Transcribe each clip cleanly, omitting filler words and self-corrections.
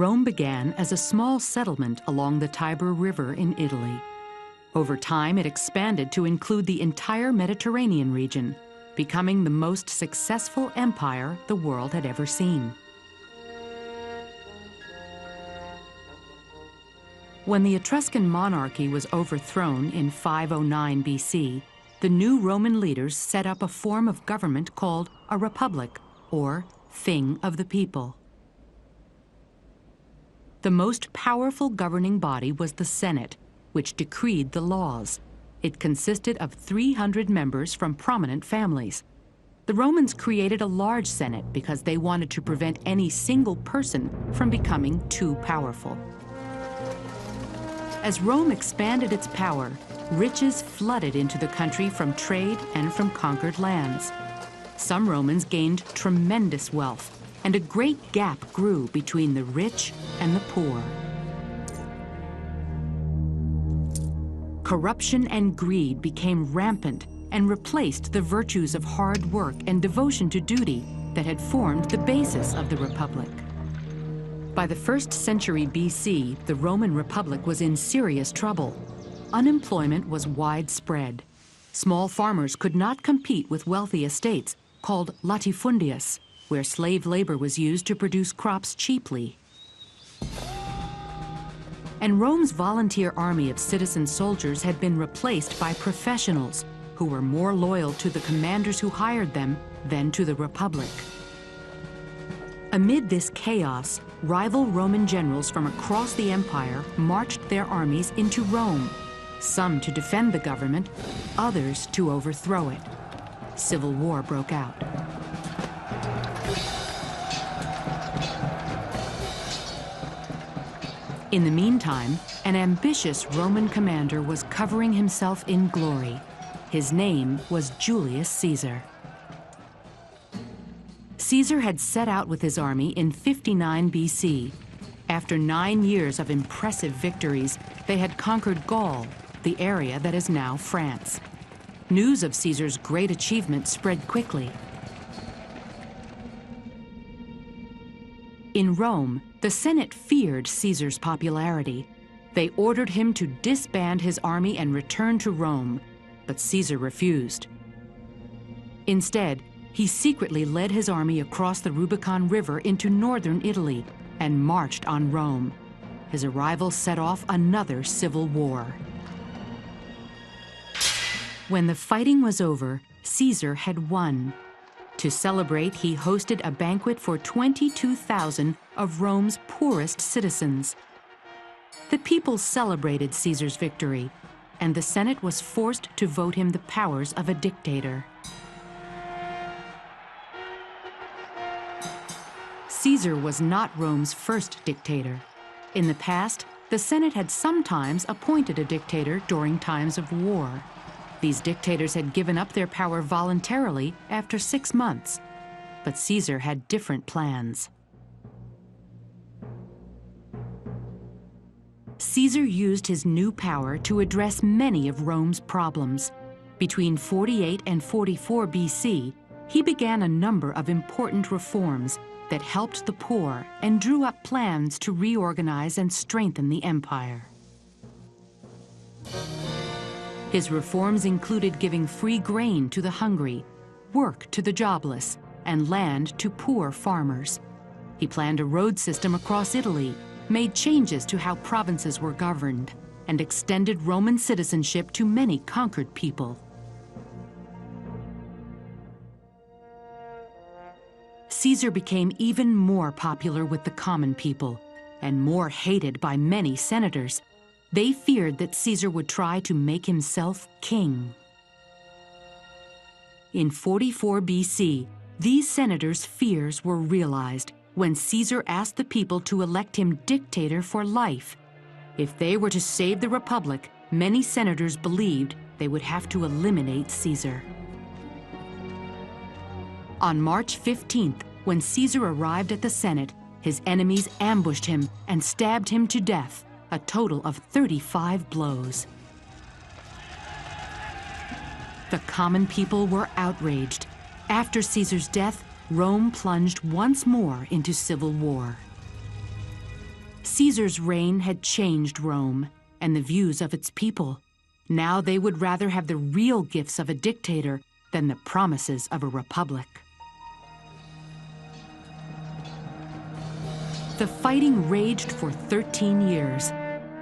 Rome began as a small settlement along the Tiber River in Italy. Over time, it expanded to include the entire Mediterranean region, becoming the most successful empire the world had ever seen. When the Etruscan monarchy was overthrown in 509 BC, the new Roman leaders set up a form of government called a republic, or thing of the people. The most powerful governing body was the Senate, which decreed the laws. It consisted of 300 members from prominent families. The Romans created a large Senate because they wanted to prevent any single person from becoming too powerful. As Rome expanded its power, riches flooded into the country from trade and from conquered lands. Some Romans gained tremendous wealth, and a great gap grew between the rich and the poor. Corruption and greed became rampant and replaced the virtues of hard work and devotion to duty that had formed the basis of the Republic. By the 1st century BC, the Roman Republic was in serious trouble. Unemployment was widespread. Small farmers could not compete with wealthy estates, called latifundias, where slave labor was used to produce crops cheaply. And Rome's volunteer army of citizen soldiers had been replaced by professionals who were more loyal to the commanders who hired them than to the Republic. Amid this chaos, rival Roman generals from across the empire marched their armies into Rome, some to defend the government, others to overthrow it. Civil war broke out. In the meantime, an ambitious Roman commander was covering himself in glory. His name was Julius Caesar. Caesar had set out with his army in 59 BC. After 9 years of impressive victories, they had conquered Gaul, the area that is now France. News of Caesar's great achievement spread quickly. In Rome, the Senate feared Caesar's popularity. They ordered him to disband his army and return to Rome, but Caesar refused. Instead, he secretly led his army across the Rubicon River into northern Italy and marched on Rome. His arrival set off another civil war. When the fighting was over, Caesar had won. To celebrate, he hosted a banquet for 22,000 of Rome's poorest citizens. The people celebrated Caesar's victory, and the Senate was forced to vote him the powers of a dictator. Caesar was not Rome's first dictator. In the past, the Senate had sometimes appointed a dictator during times of war. These dictators had given up their power voluntarily after 6 months, but Caesar had different plans. Caesar used his new power to address many of Rome's problems. Between 48 and 44 BC, he began a number of important reforms that helped the poor and drew up plans to reorganize and strengthen the empire. His reforms included giving free grain to the hungry, work to the jobless, and land to poor farmers. He planned a road system across Italy, made changes to how provinces were governed, and extended Roman citizenship to many conquered people. Caesar became even more popular with the common people and more hated by many senators. They feared that Caesar would try to make himself king. In 44 BC, these senators' fears were realized when Caesar asked the people to elect him dictator for life. If they were to save the Republic, many senators believed they would have to eliminate Caesar. On March 15th, when Caesar arrived at the Senate, his enemies ambushed him and stabbed him to death, a total of 35 blows. The common people were outraged. After Caesar's death, Rome plunged once more into civil war. Caesar's reign had changed Rome and the views of its people. Now they would rather have the real gifts of a dictator than the promises of a republic. The fighting raged for 13 years.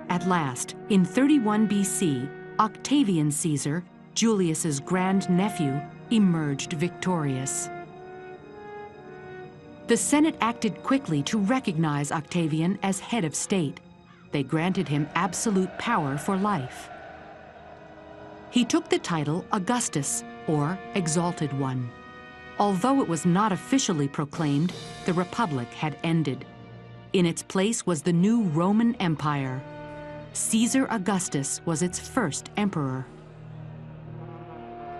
At last, in 31 BC, Octavian Caesar, Julius's grandnephew, emerged victorious. The Senate acted quickly to recognize Octavian as head of state. They granted him absolute power for life. He took the title Augustus, or Exalted One. Although it was not officially proclaimed, the Republic had ended. In its place was the new Roman Empire. Caesar Augustus was its first emperor.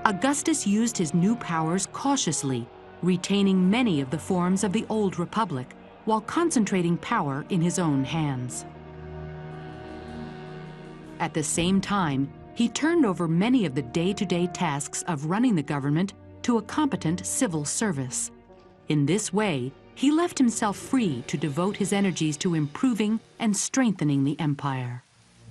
Augustus used his new powers cautiously, retaining many of the forms of the old republic, while concentrating power in his own hands. At the same time, he turned over many of the day-to-day tasks of running the government to a competent civil service. In this way, he left himself free to devote his energies to improving and strengthening the empire.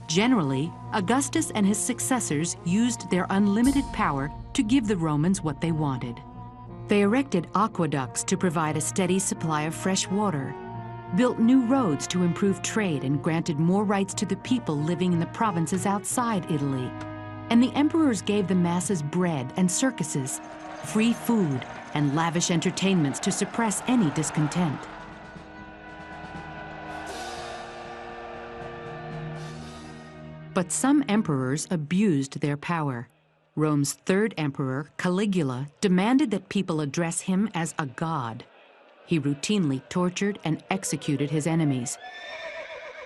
Generally, Augustus and his successors used their unlimited power to give the Romans what they wanted. They erected aqueducts to provide a steady supply of fresh water, built new roads to improve trade, and granted more rights to the people living in the provinces outside Italy. And the emperors gave the masses bread and circuses, free food, and lavish entertainments to suppress any discontent. But some emperors abused their power. Rome's third emperor, Caligula, demanded that people address him as a god. He routinely tortured and executed his enemies.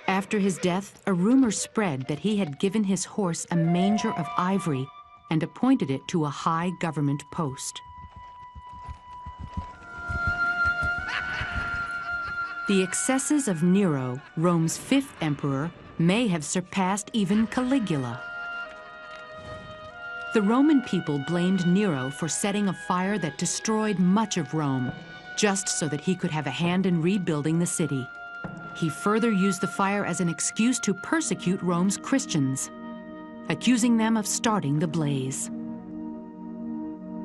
After his death, a rumor spread that he had given his horse a manger of ivory and appointed it to a high government post. The excesses of Nero, Rome's fifth emperor, may have surpassed even Caligula. The Roman people blamed Nero for setting a fire that destroyed much of Rome, just so that he could have a hand in rebuilding the city. He further used the fire as an excuse to persecute Rome's Christians, accusing them of starting the blaze.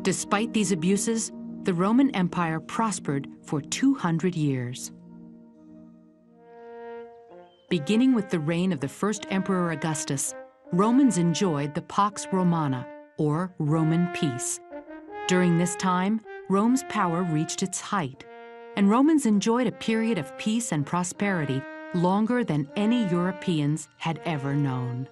Despite these abuses, the Roman Empire prospered for 200 years. Beginning with the reign of the first Emperor Augustus, Romans enjoyed the Pax Romana, or Roman peace. During this time, Rome's power reached its height, and Romans enjoyed a period of peace and prosperity longer than any Europeans had ever known.